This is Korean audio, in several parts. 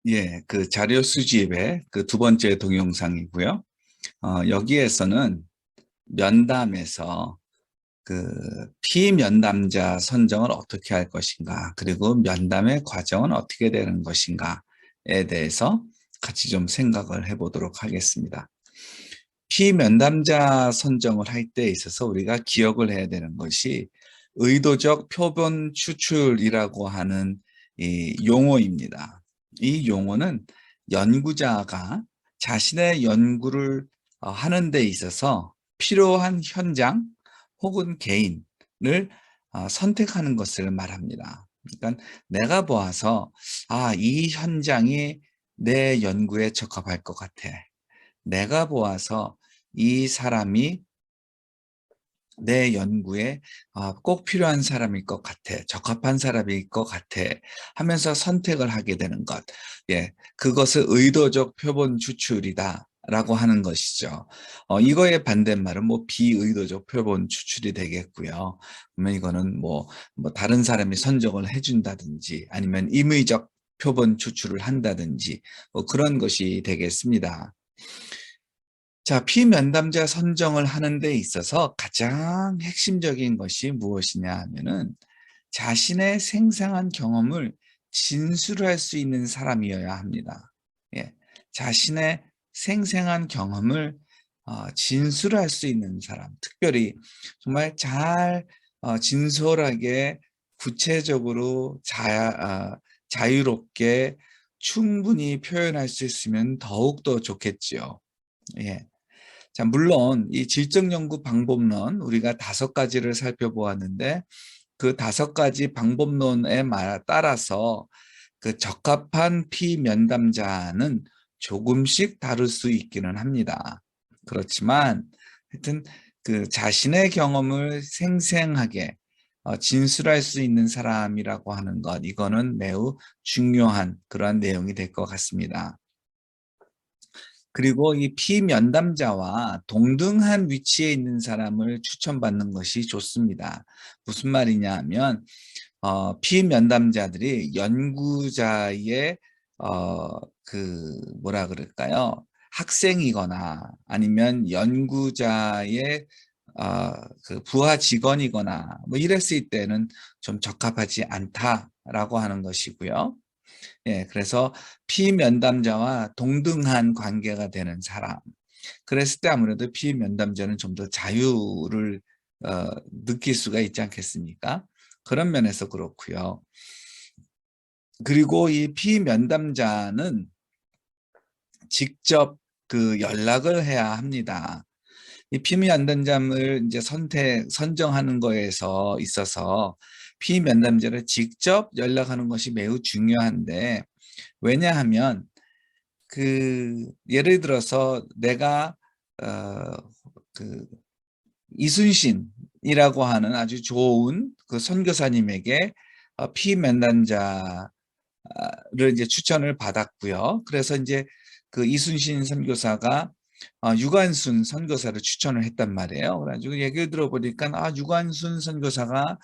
예, 그 자료 수집의 그 두 번째 동영상이고요. 여기에서는 면담에서 그 피면담자 선정을 어떻게 할 것인가, 그리고 면담의 과정은 어떻게 되는 것인가에 대해서 같이 좀 생각을 해보도록 하겠습니다. 피면담자 선정을 할 때 있어서 우리가 기억을 해야 되는 것이 의도적 표본 추출이라고 하는 이 용어입니다. 이 용어는 연구자가 자신의 연구를 하는 데 있어서 필요한 현장 혹은 개인을 선택하는 것을 말합니다. 그러니까 내가 보아서 이 현장이 내 연구에 적합할 것 같아. 내가 보아서 이 사람이 내 연구에 꼭 필요한 사람일 것 같아, 적합한 사람일 것 같아 하면서 선택을 하게 되는 것. 예, 그것을 의도적 표본 추출이다 라고 하는 것이죠. 이거의 반대말은 뭐 비의도적 표본 추출이 되겠고요. 그러면 이거는 뭐 다른 사람이 선정을 해준다든지 아니면 임의적 표본 추출을 한다든지 뭐 그런 것이 되겠습니다. 자, 피면담자 선정을 하는 데 있어서 가장 핵심적인 것이 무엇이냐 하면은 자신의 생생한 경험을 진술할 수 있는 사람이어야 합니다. 예, 자신의 생생한 경험을 진술할 수 있는 사람, 특별히 정말 잘 진솔하게 구체적으로 자유롭게 충분히 표현할 수 있으면 더욱더 좋겠지요. 예. 자, 물론 이 질적 연구 방법론 우리가 5가지를 살펴보았는데 그 5가지 방법론에 따라서 그 적합한 피면담자는 조금씩 다를 수 있기는 합니다. 그렇지만 하여튼 그 자신의 경험을 생생하게 진술할 수 있는 사람이라고 하는 것, 이거는 매우 중요한 그러한 내용이 될 것 같습니다. 그리고 이 피면담자와 동등한 위치에 있는 사람을 추천받는 것이 좋습니다. 무슨 말이냐 하면 피면담자들이 연구자의 뭐라 그럴까요? 학생이거나 아니면 연구자의 그 부하 직원이거나 뭐 이랬을 때는 좀 적합하지 않다라고 하는 것이고요. 예, 그래서 피면담자와 동등한 관계가 되는 사람. 그랬을 때 아무래도 피면담자는 좀 더 자유를 느낄 수가 있지 않겠습니까? 그런 면에서 그렇고요. 그리고 이 피면담자는 직접 그 연락을 해야 합니다. 이 피면담자를 이제 선정하는 거에서 있어서 피면담자를 직접 연락하는 것이 매우 중요한데, 왜냐하면 예를 들어서 내가 어, 그 이순신이라고 하는 아주 좋은 그 선교사님에게 피면담자를 이제 추천을 받았고요. 그래서 이제 그 이순신 선교사가 유관순 선교사를 추천을 했단 말이에요. 그래가지고 얘기를 들어보니까 유관순 선교사가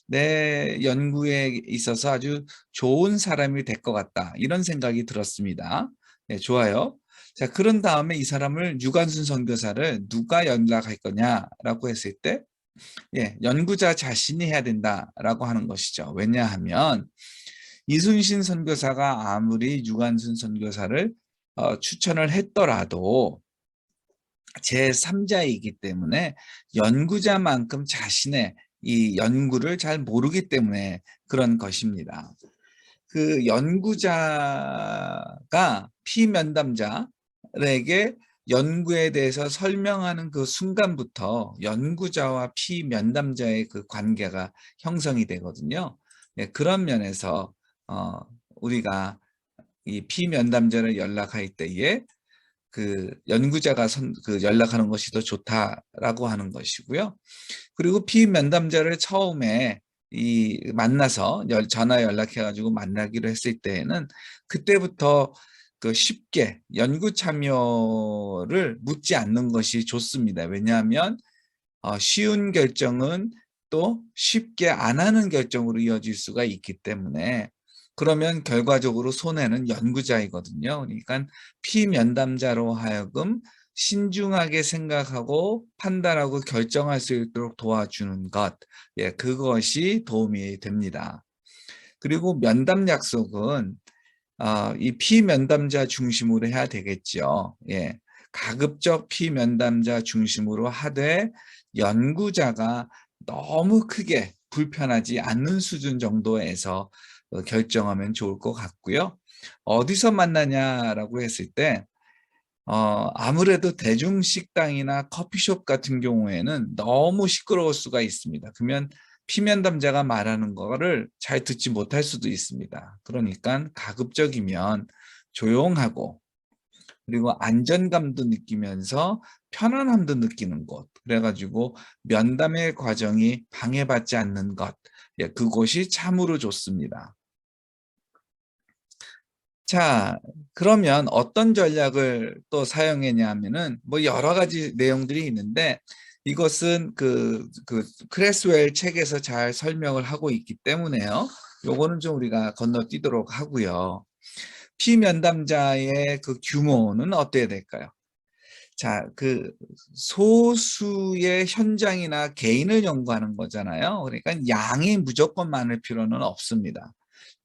내 연구에 있어서 아주 좋은 사람이 될 것 같다, 이런 생각이 들었습니다. 네, 좋아요. 자, 그런 다음에 이 사람을 유관순 선교사를 누가 연락할 거냐라고 했을 때, 예, 연구자 자신이 해야 된다라고 하는 것이죠. 왜냐하면 이순신 선교사가 아무리 유관순 선교사를 추천을 했더라도 제3자이기 때문에 연구자만큼 자신의 이 연구를 잘 모르기 때문에 그런 것입니다. 그 연구자가 피면담자에게 연구에 대해서 설명하는 그 순간부터 연구자와 피면담자의 그 관계가 형성이 되거든요. 네, 그런 면에서 우리가 이 피면담자를 연락할 때에 그 연구자가 연락하는 것이 더 좋다라고 하는 것이고요. 그리고 피면담자를 처음에 만나서 전화 연락해가지고 만나기로 했을 때에는 그때부터 그 쉽게 연구 참여를 묻지 않는 것이 좋습니다. 왜냐하면 쉬운 결정은 또 쉽게 안 하는 결정으로 이어질 수가 있기 때문에 그러면 결과적으로 손해는 연구자이거든요. 그러니까 피면담자로 하여금 신중하게 생각하고 판단하고 결정할 수 있도록 도와주는 것, 예, 그것이 도움이 됩니다. 그리고 면담 약속은 이 피면담자 중심으로 해야 되겠죠. 예. 가급적 피면담자 중심으로 하되 연구자가 너무 크게 불편하지 않는 수준 정도에서 결정하면 좋을 것 같고요. 어디서 만나냐라고 했을 때 아무래도 대중식당이나 커피숍 같은 경우에는 너무 시끄러울 수가 있습니다. 그러면 피면담자가 말하는 거를 잘 듣지 못할 수도 있습니다. 그러니까 가급적이면 조용하고 그리고 안전감도 느끼면서 편안함도 느끼는 곳. 그래가지고 면담의 과정이 방해받지 않는 것. 예, 그곳이 참으로 좋습니다. 자, 그러면 어떤 전략을 또 사용했냐면은 뭐 여러 가지 내용들이 있는데 이것은 그 크레스웰 책에서 잘 설명을 하고 있기 때문에요. 요거는 좀 우리가 건너뛰도록 하고요. 피면담자의 그 규모는 어때야 될까요? 자, 그 소수의 현장이나 개인을 연구하는 거잖아요. 그러니까 양이 무조건 많을 필요는 없습니다.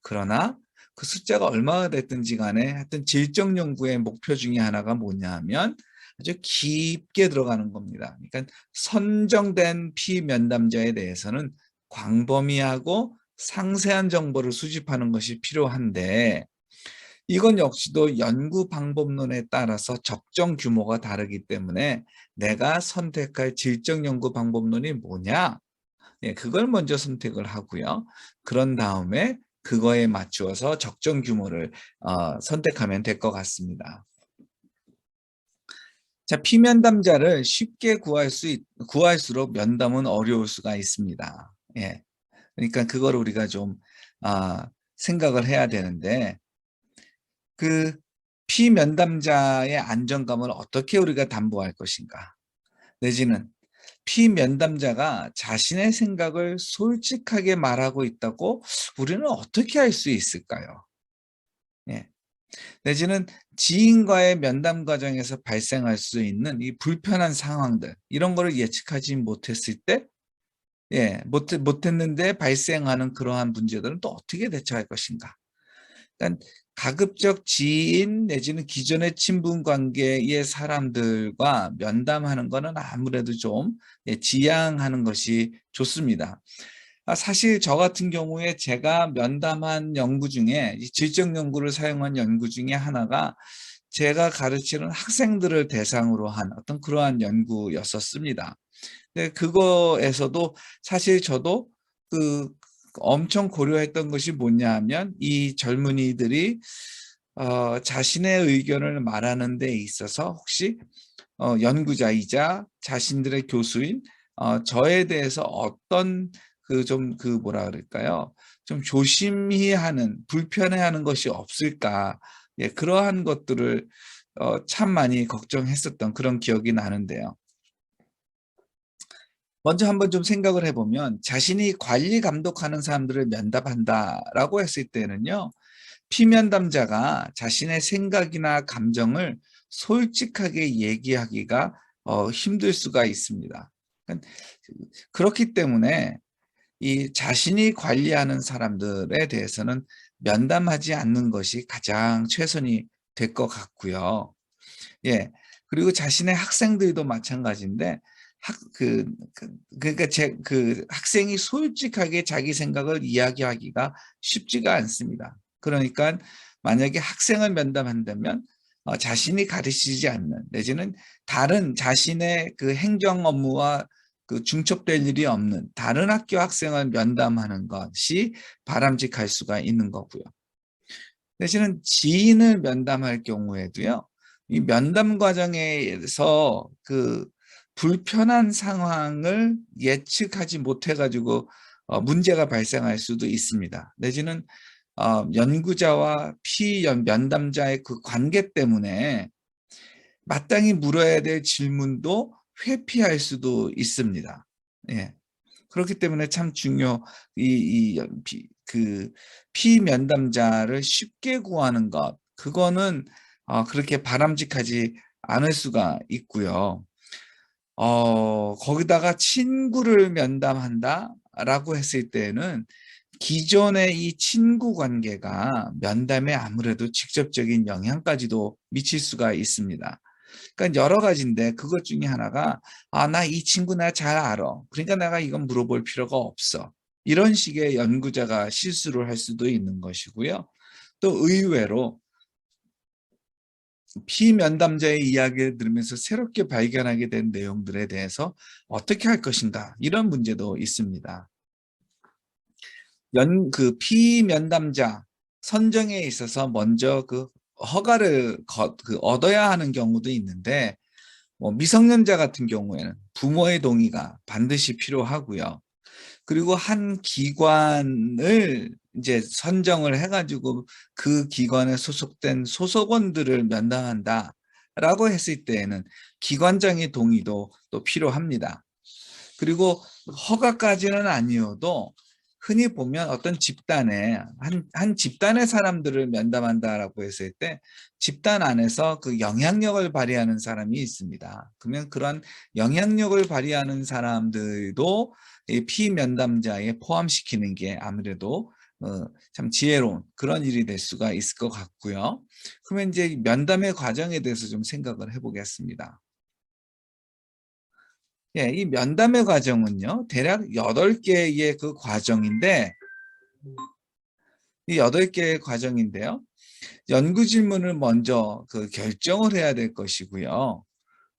그러나 그 숫자가 얼마가 됐든지 간에 하여튼 질적 연구의 목표 중에 하나가 뭐냐 하면 아주 깊게 들어가는 겁니다. 그러니까 선정된 피면담자에 대해서는 광범위하고 상세한 정보를 수집하는 것이 필요한데 이건 역시도 연구 방법론에 따라서 적정 규모가 다르기 때문에 내가 선택할 질적 연구 방법론이 뭐냐? 예, 그걸 먼저 선택을 하고요. 그런 다음에 그거에 맞추어서 적정 규모를 선택하면 될 것 같습니다. 자, 피면담자를 쉽게 구할수록 면담은 어려울 수가 있습니다. 예. 그러니까 그걸 우리가 좀 생각을 해야 되는데 그 피면담자의 안정감을 어떻게 우리가 담보할 것인가? 내지는 피면담자가 자신의 생각을 솔직하게 말하고 있다고 우리는 어떻게 알 수 있을까요? 예. 내지는 지인과의 면담 과정에서 발생할 수 있는 이 불편한 상황들, 이런 거를 예측하지 못했을 때, 예, 못했는데 발생하는 그러한 문제들은 또 어떻게 대처할 것인가? 그러니까 가급적 지인 내지는 기존의 친분 관계의 사람들과 면담하는 거는 아무래도 좀 지양하는 것이 좋습니다. 사실 저 같은 경우에 제가 면담한 연구 중에 이 질적 연구를 사용한 연구 중에 하나가 제가 가르치는 학생들을 대상으로 한 어떤 그러한 연구였었습니다. 근데 그거에서도 사실 저도 그 엄청 고려했던 것이 뭐냐 하면 이 젊은이들이 자신의 의견을 말하는 데 있어서 혹시 연구자이자 자신들의 교수인 저에 대해서 어떤 뭐라 그럴까요? 좀 조심히 하는, 불편해하는 것이 없을까? 예, 그러한 것들을 참 많이 걱정했었던 그런 기억이 나는데요. 먼저 한번 좀 생각을 해보면 자신이 관리 감독하는 사람들을 면담한다라고 했을 때는요. 피면담자가 자신의 생각이나 감정을 솔직하게 얘기하기가 힘들 수가 있습니다. 그러니까 그렇기 때문에 이 자신이 관리하는 사람들에 대해서는 면담하지 않는 것이 가장 최선이 될 것 같고요. 예. 그리고 자신의 학생들도 마찬가지인데 학 그 그러니까 학생이 솔직하게 자기 생각을 이야기하기가 쉽지가 않습니다. 그러니까 만약에 학생을 면담한다면 자신이 가르치지 않는 내지는 다른 자신의 그 행정 업무와 중첩될 일이 없는 다른 학교 학생을 면담하는 것이 바람직할 수가 있는 거고요. 대신은 지인을 면담할 경우에도요. 이 면담 과정에서 불편한 상황을 예측하지 못해 가지고 문제가 발생할 수도 있습니다. 내지는 연구자와 면담자의 그 관계 때문에 마땅히 물어야 될 질문도 회피할 수도 있습니다. 예. 그렇기 때문에 참 그 피면담자를 쉽게 구하는 것, 그거는 그렇게 바람직하지 않을 수가 있고요. 거기다가 친구를 면담한다라고 했을 때는 기존의 이 친구 관계가 면담에 아무래도 직접적인 영향까지도 미칠 수가 있습니다. 그러니까 여러 가지인데 그것 중에 하나가 나 이 친구 나 잘 알아. 그러니까 내가 이건 물어볼 필요가 없어. 이런 식의 연구자가 실수를 할 수도 있는 것이고요. 또 의외로 피면담자의 이야기를 들으면서 새롭게 발견하게 된 내용들에 대해서 어떻게 할 것인가, 이런 문제도 있습니다. 그 피면담자 선정에 있어서 먼저 그 허가를 얻어야 하는 경우도 있는데, 뭐 미성년자 같은 경우에는 부모의 동의가 반드시 필요하고요. 그리고 한 기관을 이제 선정을 해가지고 그 기관에 소속된 소속원들을 면담한다라고 했을 때에는 기관장의 동의도 또 필요합니다. 그리고 허가까지는 아니어도 흔히 보면 어떤 집단에 한 집단의 사람들을 면담한다라고 했을 때 집단 안에서 그 영향력을 발휘하는 사람이 있습니다. 그러면 그런 영향력을 발휘하는 사람들도 이 피면담자에 포함시키는 게 아무래도 참 지혜로운 그런 일이 될 수가 있을 것 같고요. 그러면 이제 면담의 과정에 대해서 좀 생각을 해보겠습니다. 예, 이 면담의 과정은요, 대략 8개의 그 과정인데, 이 8개의 과정인데요. 연구 질문을 먼저 그 결정을 해야 될 것이고요.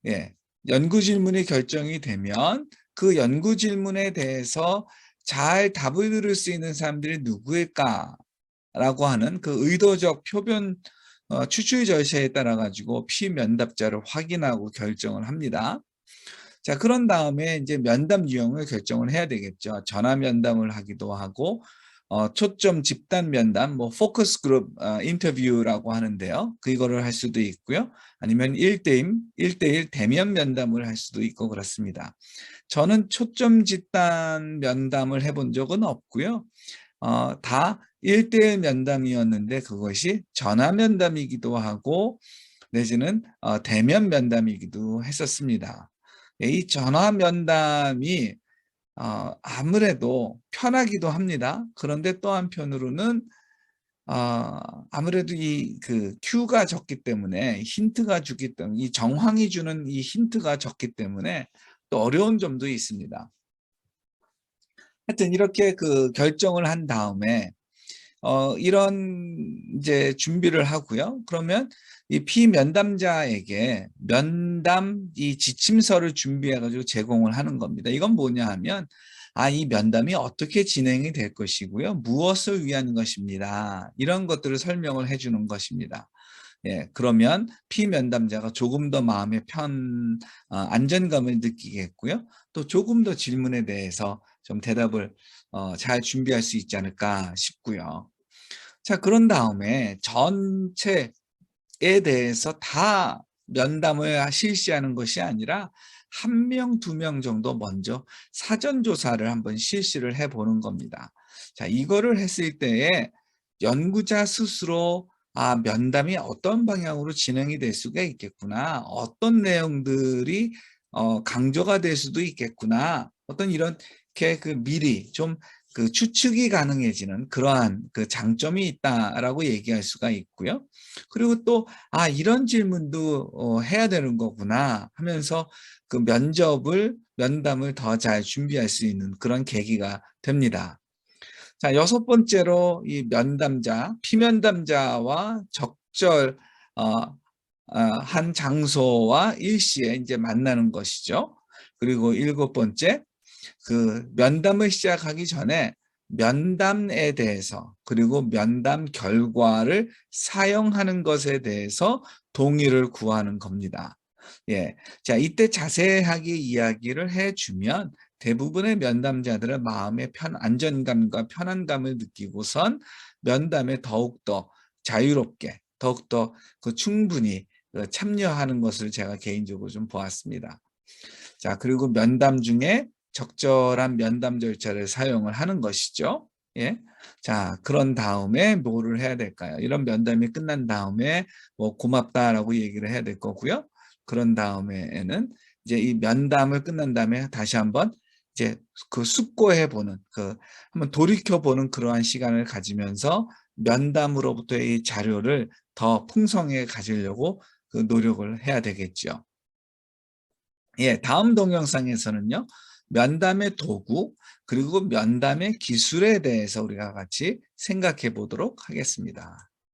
예, 연구 질문이 결정이 되면 그 연구 질문에 대해서 잘 답을 들을 수 있는 사람들이 누구일까라고 하는 그 의도적 표변 추출 절차에 따라 가지고 피면답자를 확인하고 결정을 합니다. 자, 그런 다음에 이제 면담 유형을 결정을 해야 되겠죠. 전화 면담을 하기도 하고, 초점 집단 면담, 뭐 포커스 그룹 인터뷰라고 하는데요. 그거를 할 수도 있고요. 아니면 1대1 대면 면담을 할 수도 있고 그렇습니다. 저는 초점 집단 면담을 해본 적은 없고요. 다 1대1 면담이었는데 그것이 전화 면담이기도 하고 내지는 대면 면담이기도 했었습니다. 예, 이 전화 면담이 아무래도 편하기도 합니다. 그런데 또 한편으로는 아무래도 이 그 큐가 적기 때문에 힌트가 주기 때문에 이 정황이 주는 이 힌트가 적기 때문에 또 어려운 점도 있습니다. 하여튼 이렇게 그 결정을 한 다음에 이런 이제 준비를 하고요. 그러면 이 피면담자에게 면담 이 지침서를 준비해 가지고 제공을 하는 겁니다. 이건 뭐냐 하면 이 면담이 어떻게 진행이 될 것이고요. 무엇을 위한 것입니다. 이런 것들을 설명을 해 주는 것입니다. 예, 그러면 피면담자가 조금 더 마음의 안전감을 느끼겠고요. 또 조금 더 질문에 대해서 좀 대답을 잘 준비할 수 있지 않을까 싶고요. 자, 그런 다음에 전체에 대해서 다 면담을 실시하는 것이 아니라 1명, 2명 정도 먼저 사전 조사를 한번 실시를 해 보는 겁니다. 자, 이거를 했을 때에 연구자 스스로 면담이 어떤 방향으로 진행이 될 수가 있겠구나. 어떤 내용들이 강조가 될 수도 있겠구나. 어떤 이렇게 그 미리 좀 그 추측이 가능해지는 그러한 그 장점이 있다라고 얘기할 수가 있고요. 그리고 또 이런 질문도 해야 되는 거구나 하면서 그 면담을 더 잘 준비할 수 있는 그런 계기가 됩니다. 자, 6번째로 이 피면담자와 적절 한 장소와 일시에 이제 만나는 것이죠. 그리고 7번째, 그 면담을 시작하기 전에 면담에 대해서 그리고 면담 결과를 사용하는 것에 대해서 동의를 구하는 겁니다. 예. 자, 이때 자세하게 이야기를 해주면 대부분의 면담자들은 마음의 안전감과 편안감을 느끼고선 면담에 더욱더 자유롭게, 더욱더 그 충분히 참여하는 것을 제가 개인적으로 좀 보았습니다. 자, 그리고 면담 중에 적절한 면담 절차를 사용을 하는 것이죠. 예. 자, 그런 다음에 뭐를 해야 될까요? 이런 면담이 끝난 다음에 뭐 고맙다라고 얘기를 해야 될 거고요. 그런 다음에는 이제 이 면담을 끝난 다음에 다시 한번 이제 그 숙고해 보는 한번 돌이켜 보는 그러한 시간을 가지면서 면담으로부터의 이 자료를 더 풍성하게 가지려고 노력을 해야 되겠죠. 예, 다음 동영상에서는요. 면담의 도구 그리고 면담의 기술에 대해서 우리가 같이 생각해 보도록 하겠습니다.